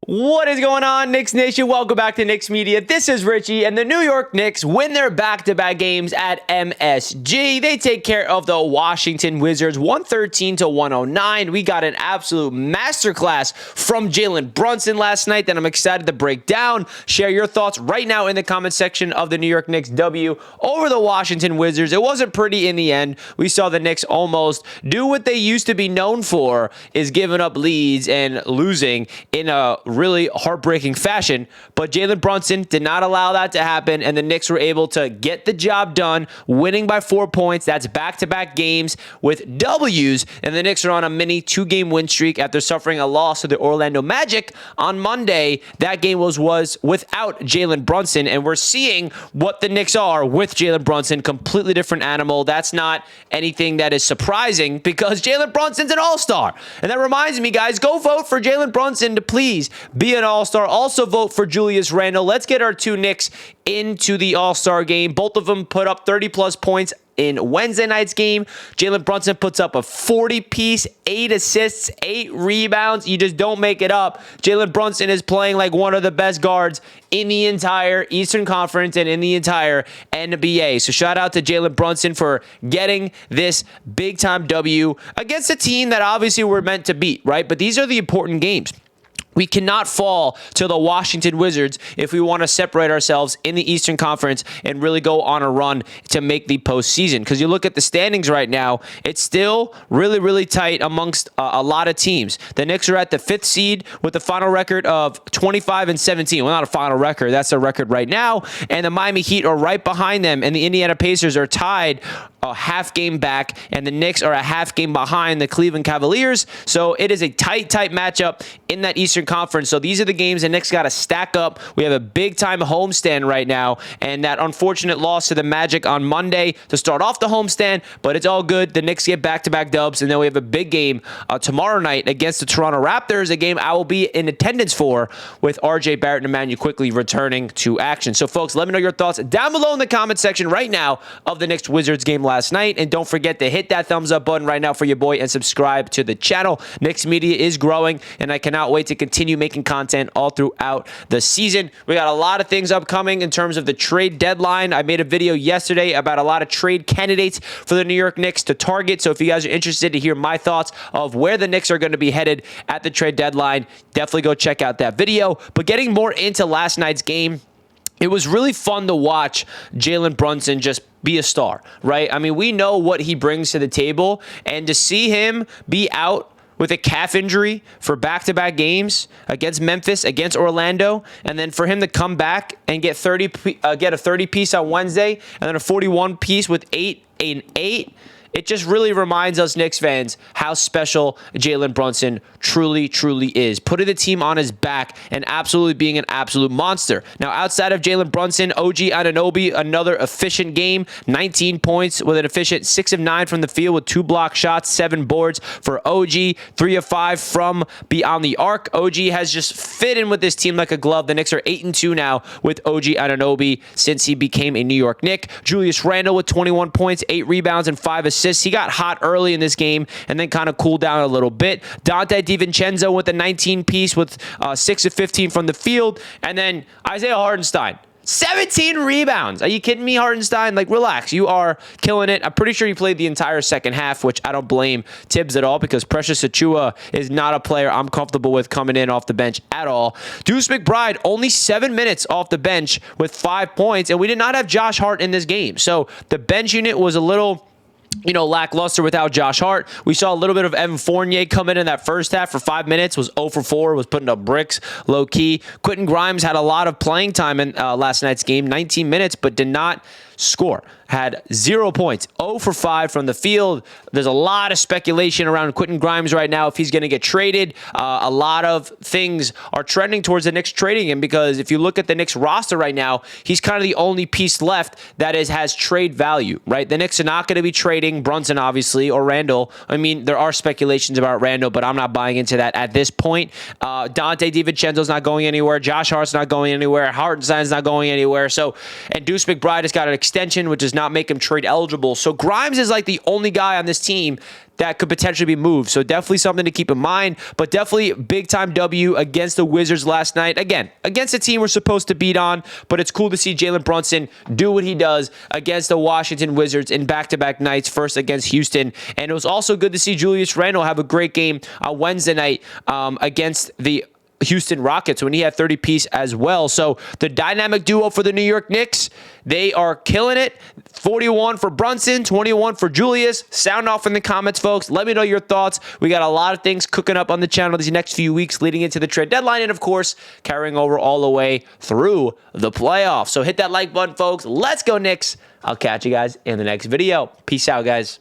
What is going on, Knicks Nation? Welcome back to Knicks Media. This is Richie, and the New York Knicks win their back-to-back games at MSG. They take care of the Washington Wizards 113-109. We got an absolute masterclass from Jalen Brunson last night that I'm excited to break down. Share your thoughts right now in the comment section of the New York Knicks W over the Washington Wizards. It wasn't pretty in the end. We saw the Knicks almost do what they used to be known for, is giving up leads and losing in a really heartbreaking fashion, but Jalen Brunson did not allow that to happen, and the Knicks were able to get the job done, winning by 4 points. That's back-to-back games with W's, and the Knicks are on a mini 2-game win streak after suffering a loss to the Orlando Magic on Monday. That game was without Jalen Brunson, and we're seeing what the Knicks are with Jalen Brunson. Completely different animal. That's not anything that is surprising because Jalen Brunson's an all-star, and that reminds me, guys, go vote for Jalen Brunson to please be an all-star. Also vote for Julius Randle. Let's get our two Knicks into the all-star game. Both of them put up 30-plus points in Wednesday night's game. Jalen Brunson puts up a 40-piece, 8 assists, 8 rebounds. You just don't make it up. Jalen Brunson is playing like one of the best guards in the entire Eastern Conference and in the entire NBA. So shout out to Jalen Brunson for getting this big-time W against a team that obviously we're meant to beat, right? But these are the important games. We cannot fall to the Washington Wizards if we want to separate ourselves in the Eastern Conference and really go on a run to make the postseason. Because you look at the standings right now, it's still really, really tight amongst a lot of teams. The Knicks are at the 5th seed with a final record of 25-17. Well, not a final record. That's a record right now. And the Miami Heat are right behind them. And the Indiana Pacers are tied a half game back. And the Knicks are a half game behind the Cleveland Cavaliers. So it is a tight matchup in that Eastern Conference. So these are the games the Knicks got to stack up. We have a big-time homestand right now, and that unfortunate loss to the Magic on Monday to start off the homestand, but it's all good. The Knicks get back-to-back dubs, and then we have a big game tomorrow night against the Toronto Raptors, a game I will be in attendance for with RJ Barrett and Emmanuel quickly returning to action. So, folks, let me know your thoughts down below in the comment section right now of the Knicks-Wizards game last night, and don't forget to hit that thumbs up button right now for your boy and subscribe to the channel. Knicks Media is growing, and I cannot wait to continue making content all throughout the season. We got a lot of things upcoming in terms of the trade deadline. I made a video yesterday about a lot of trade candidates for the New York Knicks to target. So if you guys are interested to hear my thoughts of where the Knicks are going to be headed at the trade deadline, definitely go check out that video. But getting more into last night's game, it was really fun to watch Jalen Brunson just be a star, right? I mean, we know what he brings to the table, and to see him be out with a calf injury for back-to-back games against Memphis, against Orlando, and then for him to come back and get a 30-piece on Wednesday, and then a 41-piece with 8 and 8, it just really reminds us Knicks fans how special Jalen Brunson truly is. Putting the team on his back and absolutely being an absolute monster. Now, outside of Jalen Brunson, OG Anunoby, another efficient game. 19 points with an efficient 6 of 9 from the field with 2 block shots, 7 boards for OG, 3 of 5 from beyond the arc. OG has just fit in with this team like a glove. The Knicks are 8-2 now with OG Anunoby since he became a New York Knick. Julius Randle with 21 points, 8 rebounds, and 5 assists. He got hot early in this game and then kind of cooled down a little bit. Dante DiVincenzo with a 19-piece with 6 of 15 from the field. And then Isaiah Hartenstein, 17 rebounds. Are you kidding me, Hartenstein? Like, relax. You are killing it. I'm pretty sure he played the entire second half, which I don't blame Tibbs at all because Precious Achiuwa is not a player I'm comfortable with coming in off the bench at all. Deuce McBride, only 7 minutes off the bench with 5 points, and we did not have Josh Hart in this game. So the bench unit was a little lackluster without Josh Hart. We saw a little bit of Evan Fournier come in that first half for 5 minutes, was 0 for 4, was putting up bricks low-key. Quentin Grimes had a lot of playing time in last night's game, 19 minutes, but did not score. Had 0 points, 0 for 5 from the field. There's a lot of speculation around Quentin Grimes right now if he's going to get traded. A lot of things are trending towards the Knicks trading him because if you look at the Knicks roster right now, he's kind of the only piece left that has trade value, right? The Knicks are not going to be trading Brunson, obviously, or Randle. I mean, there are speculations about Randle, but I'm not buying into that at this point. Dante DiVincenzo's not going anywhere. Josh Hart's not going anywhere. Hartenstein's not going anywhere. So, and Deuce McBride has got an extension, which does not make him trade eligible. So Grimes is like the only guy on this team that could potentially be moved. So definitely something to keep in mind, but definitely big-time W against the Wizards last night. Again, against a team we're supposed to beat on, but it's cool to see Jalen Brunson do what he does against the Washington Wizards in back-to-back nights, first against Houston. And it was also good to see Julius Randle have a great game on Wednesday night against the Houston Rockets when he had 30 piece as well. So the dynamic duo for the New York Knicks, they are killing it. 41 for Brunson, 21 for Julius. Sound off in the comments, folks. Let me know your thoughts. We got a lot of things cooking up on the channel these next few weeks leading into the trade deadline and, of course, carrying over all the way through the playoffs. So hit that like button, folks. Let's go, Knicks. I'll catch you guys in the next video. Peace out, guys.